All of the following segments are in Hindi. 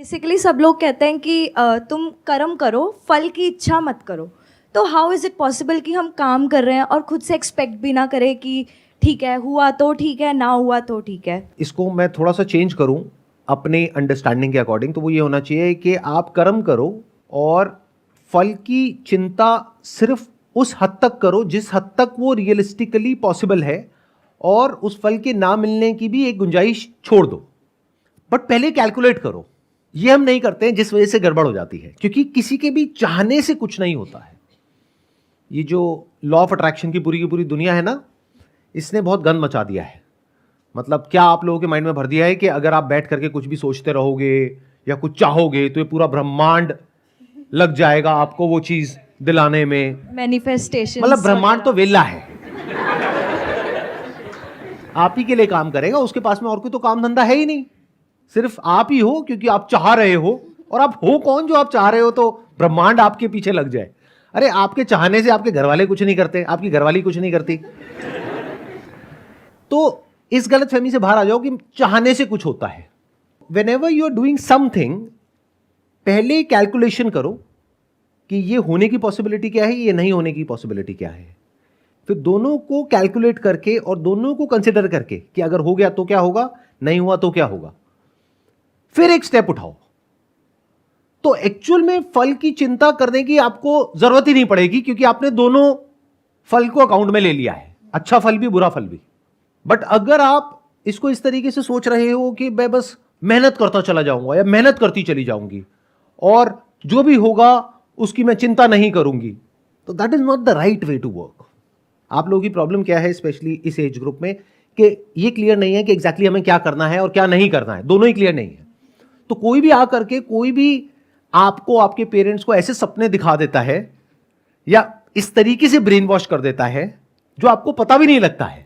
बेसिकली सब लोग कहते हैं कि तुम कर्म करो, फल की इच्छा मत करो। तो हाउ इज़ इट पॉसिबल कि हम काम कर रहे हैं और खुद से एक्सपेक्ट भी ना करें कि ठीक है, हुआ तो ठीक है, ना हुआ तो ठीक है। इसको मैं थोड़ा सा चेंज करूं अपने अंडरस्टैंडिंग के अकॉर्डिंग, तो वो ये होना चाहिए कि आप कर्म करो और फल की चिंता सिर्फ उस हद तक करो जिस हद तक वो रियलिस्टिकली पॉसिबल है, और उस फल के ना मिलने की भी एक गुंजाइश छोड़ दो। बट पहले कैलकुलेट करो। ये हम नहीं करते हैं, जिस वजह से गड़बड़ हो जाती है, क्योंकि किसी के भी चाहने से कुछ नहीं होता है। ये जो लॉ ऑफ अट्रैक्शन की पूरी दुनिया है ना, इसने बहुत गंद मचा दिया है। मतलब क्या आप लोगों के माइंड में भर दिया है कि अगर आप बैठ करके कुछ भी सोचते रहोगे या कुछ चाहोगे तो ये पूरा ब्रह्मांड लग जाएगा आपको वो चीज दिलाने में। मैनिफेस्टेशन, मतलब ब्रह्मांड तो वेला है, आप ही के लिए काम करेगा, उसके पास में और कोई तो काम धंधा है ही नहीं, सिर्फ आप ही हो, क्योंकि आप चाह रहे हो। और आप हो कौन जो आप चाह रहे हो तो ब्रह्मांड आपके पीछे लग जाए? अरे आपके चाहने से आपके घर वाले कुछ नहीं करते, आपकी घरवाली कुछ नहीं करती। तो इस गलतफहमी से बाहर आ जाओ कि चाहने से कुछ होता है। Whenever you are doing something, पहले कैलकुलेशन करो कि ये होने की पॉसिबिलिटी क्या है, ये नहीं होने की पॉसिबिलिटी क्या है। फिर दोनों को कैलकुलेट करके और दोनों को कंसिडर करके कि अगर हो गया तो क्या होगा, नहीं हुआ तो क्या होगा, फिर एक स्टेप उठाओ। तो एक्चुअल में फल की चिंता करने की आपको जरूरत ही नहीं पड़ेगी, क्योंकि आपने दोनों फल को अकाउंट में ले लिया है, अच्छा फल भी बुरा फल भी। बट अगर आप इसको इस तरीके से सोच रहे हो कि मैं बस मेहनत करता चला जाऊंगा या मेहनत करती चली जाऊंगी और जो भी होगा उसकी मैं चिंता नहीं करूंगी, तो that is not the right way to work. आप लोगों की प्रॉब्लम क्या है, स्पेशली इस एज ग्रुप में, कि ये क्लियर नहीं है कि एग्जैक्टली हमें क्या करना है और क्या नहीं करना है, दोनों ही क्लियर नहीं है। तो कोई भी आकर के कोई भी आपको, आपके पेरेंट्स को ऐसे सपने दिखा देता है या इस तरीके से ब्रेन वॉश कर देता है जो आपको पता भी नहीं लगता है।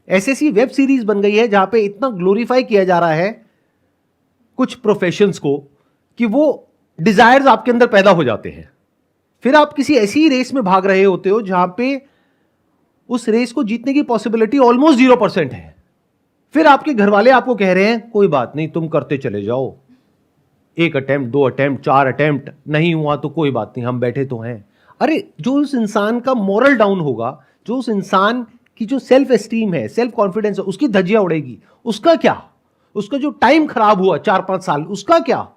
ऐसी वेब सीरीज बन गई है जहां पे इतना ग्लोरीफाई किया जा रहा है कुछ प्रोफेशंस को कि वो डिजायर्स आपके अंदर पैदा हो जाते हैं। फिर आप किसी ऐसी रेस में भाग रहे होते हो जहां पे उस रेस को जीतने की पॉसिबिलिटी ऑलमोस्ट 0% है। फिर आपके घर वाले आपको कह रहे हैं कोई बात नहीं, तुम करते चले जाओ, 1 अटेम्प्ट, 2 अटेम्प्ट, 4 अटेम्प्ट, नहीं हुआ तो कोई बात नहीं, हम बैठे तो हैं। अरे जो उस इंसान का मोरल डाउन होगा, जो उस इंसान की जो सेल्फ एस्टीम है, सेल्फ कॉन्फिडेंस है, उसकी धज्जियां उड़ेगी, उसका क्या? उसका जो टाइम खराब हुआ 4-5 साल, उसका क्या?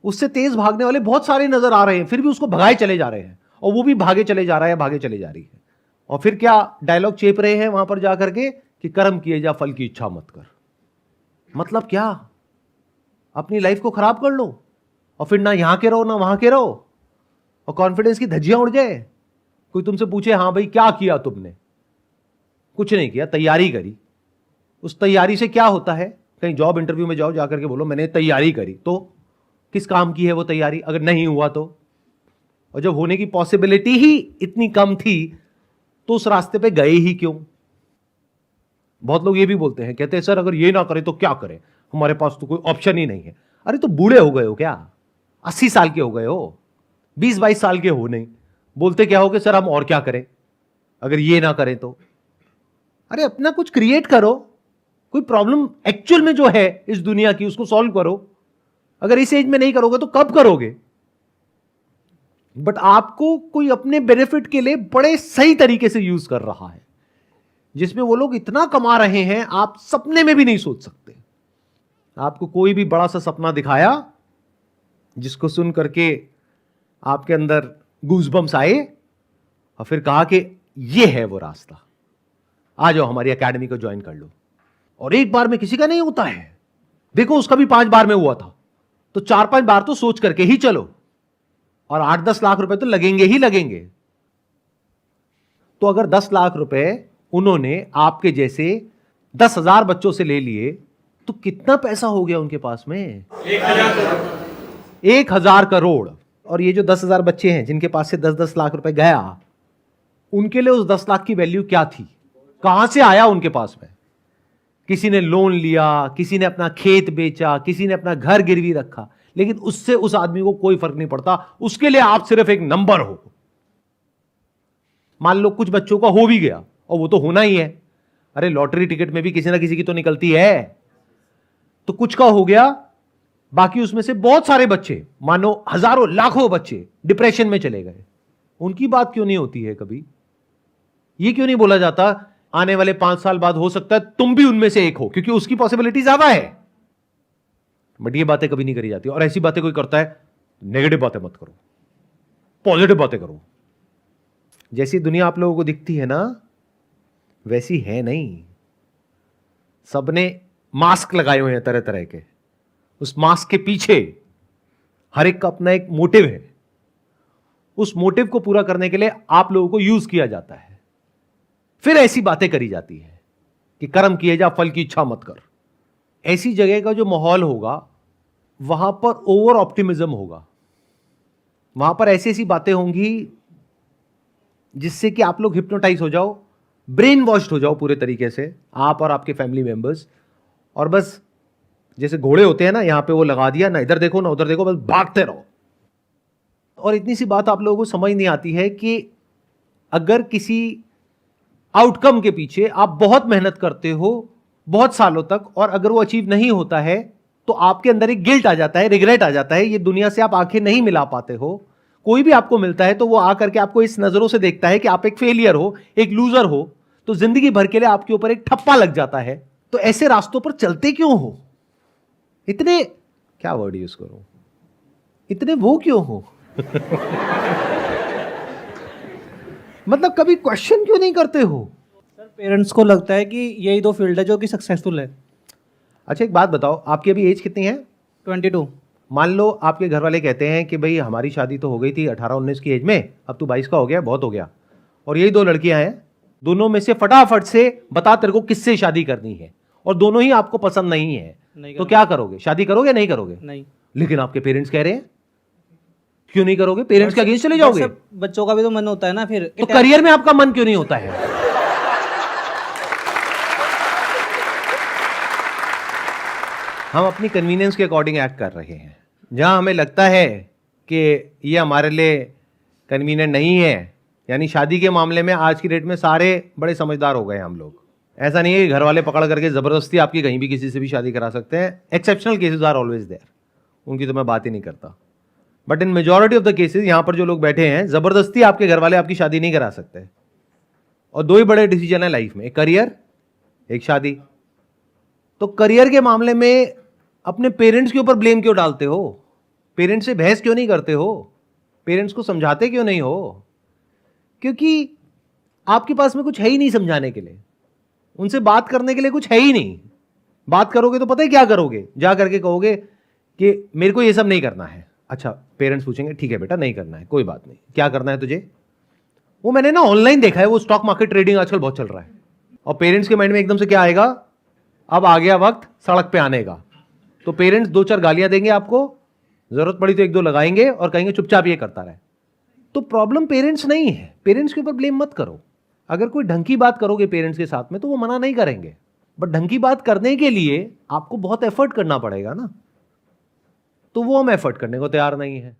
उससे तेज भागने वाले बहुत सारे नजर आ रहे हैं, फिर भी उसको भगाए चले जा रहे हैं, और वो भी भागे चले जा रहा है, भागे चले जा रही है। और फिर क्या डायलॉग चेप रहे हैं वहां पर जाकर के कि कर्म किए जा, फल की इच्छा मत कर। मतलब क्या? अपनी लाइफ को खराब कर लो और फिर ना यहां के रहो ना वहां के रहो, और कॉन्फिडेंस की धज्जियां उड़ जाए। कोई तुमसे पूछे हाँ भाई क्या किया तुमने? कुछ नहीं किया, तैयारी करी। उस तैयारी से क्या होता है? कहीं जॉब इंटरव्यू में जाओ, जाकर के बोलो मैंने तैयारी करी, तो किस काम की है वो तैयारी? अगर नहीं हुआ तो? और जब होने की पॉसिबिलिटी ही इतनी कम थी तो उस रास्ते पे गए ही क्यों? बहुत लोग ये भी बोलते हैं, कहते हैं सर अगर ये ना करें तो क्या करें, हमारे पास तो कोई ऑप्शन ही नहीं है। अरे तो बूढ़े हो गए हो क्या? 80 साल के हो गए हो, 20-22 साल के हो नहीं, बोलते क्या हो कि सर हम और क्या करें अगर ये ना करें तो? अरे अपना कुछ क्रिएट करो, कोई प्रॉब्लम एक्चुअल में जो है इस दुनिया की उसको सॉल्व करो। अगर इस एज में नहीं करोगे तो कब करोगे? बट आपको कोई अपने बेनिफिट के लिए बड़े सही तरीके से यूज कर रहा है, जिसमें वो लोग इतना कमा रहे हैं आप सपने में भी नहीं सोच सकते। आपको कोई भी बड़ा सा सपना दिखाया जिसको सुन करके आपके अंदर गूज़बम्स आए और फिर कहा कि ये है वो रास्ता, आ जाओ हमारी एकेडमी को ज्वाइन कर लो। और एक बार में किसी का नहीं होता है, देखो उसका भी 5 बार में हुआ था, तो 4-5 बार तो सोच करके ही चलो, और 8-10 लाख रुपए तो लगेंगे ही लगेंगे। तो अगर 10 लाख रुपए उन्होंने आपके जैसे 10,000 बच्चों से ले लिए तो कितना पैसा हो गया उनके पास में? 1,000 करोड़। और ये जो 10,000 बच्चे हैं जिनके पास से 10-10 लाख रुपए गया, उनके लिए उस 10 लाख की वैल्यू क्या थी? कहां से आया उनके पास में? किसी ने लोन लिया, किसी ने अपना खेत बेचा, किसी ने अपना घर गिरवी रखा, लेकिन उससे उस आदमी को कोई फर्क नहीं पड़ता। उसके लिए आप सिर्फ एक नंबर हो। मान लो कुछ बच्चों का हो भी गया, और वो तो होना ही है, अरे लॉटरी टिकट में भी किसी ना किसी की तो निकलती है, तो कुछ का हो गया बाकी उसमें से बहुत सारे बच्चे, मानो हजारों लाखों बच्चे डिप्रेशन में चले गए। उनकी बात क्यों नहीं होती है कभी? ये क्यों नहीं बोला जाता आने वाले 5 साल बाद हो सकता है तुम भी उनमें से एक हो, क्योंकि उसकी पॉसिबिलिटी ज्यादा है। बट ये बातें कभी नहीं करी जाती, और ऐसी बातें कोई करता है, नेगेटिव बातें मत करो, पॉजिटिव बातें करो। जैसी दुनिया आप लोगों को दिखती है ना, वैसी है नहीं। सबने मास्क लगाए हुए हैं तरह तरह के। उस मास्क के पीछे हर एक का अपना एक मोटिव है। उस मोटिव को पूरा करने के लिए आप लोगों को यूज किया जाता है। फिर ऐसी बातें करी जाती है कि कर्म किए जा, फल की इच्छा मत कर। ऐसी जगह का जो माहौल होगा, वहां पर ओवर ऑप्टिमिज्म होगा। वहां पर ऐसी ऐसी बातें होंगी जिससे कि आप लोग हिप्नोटाइज हो जाओ, ब्रेन वॉश्ड हो जाओ पूरे तरीके से, आप और आपके फैमिली मेंबर्स। और बस जैसे घोड़े होते हैं ना, यहां पे वो लगा दिया, ना इधर देखो ना उधर देखो, बस भागते रहो। और इतनी सी बात आप लोगों को समझ नहीं आती है कि अगर किसी आउटकम के पीछे आप बहुत मेहनत करते हो बहुत सालों तक, और अगर वो अचीव नहीं होता है, तो आपके अंदर एक गिल्ट आ जाता है, रिग्रेट आ जाता है। ये दुनिया से आप आंखें नहीं मिला पाते हो। कोई भी आपको मिलता है तो वो आकर के आपको इस नजरों से देखता है कि आप एक फेलियर हो, एक लूजर हो, तो जिंदगी भर के लिए आपके ऊपर एक ठप्पा लग जाता है। तो ऐसे रास्तों पर चलते क्यों हो? इतने, क्या वर्ड यूज करूं, इतने वो क्यों हो? मतलब कभी क्वेश्चन क्यों नहीं करते हो? सर पेरेंट्स को लगता है कि यही दो फील्ड है जो कि सक्सेसफुल है। अच्छा एक बात बताओ, आपकी अभी एज कितनी है? 22। मान लो आपके घर वाले कहते हैं कि भाई हमारी शादी तो हो गई थी 18-19 की एज में, अब तू 22 का हो गया, बहुत हो गया, और यही 2 लड़कियां हैं, दोनों में से फटाफट से बता तेरे को किससे शादी करनी है, और दोनों ही आपको पसंद नहीं है, तो क्या करोगे? शादी करोगे नहीं करोगे? नहीं। लेकिन आपके पेरेंट्स कह रहे हैं, क्यों नहीं करोगे? पेरेंट्स के अगेंस्ट चले जाओगे? बच्चों का भी तो मन होता है ना फिर। तो करियर में आपका मन क्यों नहीं होता है? हम अपनी कन्वीनियंस के अकॉर्डिंग एक्ट कर रहे हैं। जहां हमें लगता है कि ये हमारे लिए कन्वीनियंट नहीं है, यानी शादी के मामले में आज की डेट में सारे बड़े समझदार हो गए हम लोग। ऐसा नहीं है कि घर वाले पकड़ करके जबरदस्ती आपकी कहीं भी किसी से भी शादी करा सकते हैं। Exceptional cases are always there, उनकी तो मैं बात ही नहीं करता। But in majority of the cases यहां पर जो लोग बैठे हैं, जबरदस्ती आपके घर वाले आपकी शादी नहीं करा सकते। और 2 ही बड़े डिसीजन है लाइफ में, एक करियर, एक शादी। तो करियर के मामले में अपने पेरेंट्स के ऊपर ब्लेम क्यों डालते हो? पेरेंट्स से बहस क्यों नहीं करते हो? पेरेंट्स को समझाते क्यों नहीं हो? क्योंकि आपके पास में कुछ है ही नहीं समझाने के लिए, उनसे बात करने के लिए कुछ है ही नहीं। बात करोगे तो पता है क्या करोगे? जा करके कहोगे कि मेरे को ये सब नहीं करना है। अच्छा, पेरेंट्स पूछेंगे ठीक है बेटा नहीं करना है, कोई बात नहीं, क्या करना है तुझे? वो मैंने ना ऑनलाइन देखा है, वो स्टॉक मार्केट ट्रेडिंग आजकल बहुत चल रहा है। और पेरेंट्स के माइंड में एकदम से क्या आएगा? अब आ गया वक्त सड़क पे आने का। तो पेरेंट्स 2-4 गालियां देंगे आपको, जरूरत पड़ी तो 1-2 लगाएंगे और कहेंगे चुपचाप ये करता रहे। तो प्रॉब्लम पेरेंट्स नहीं है, पेरेंट्स के ऊपर ब्लेम मत करो। अगर कोई ढंग की बात करोगे पेरेंट्स के साथ में तो वो मना नहीं करेंगे, बट ढंग की बात करने के लिए आपको बहुत एफर्ट करना पड़ेगा ना, तो वो हम एफर्ट करने को तैयार नहीं है।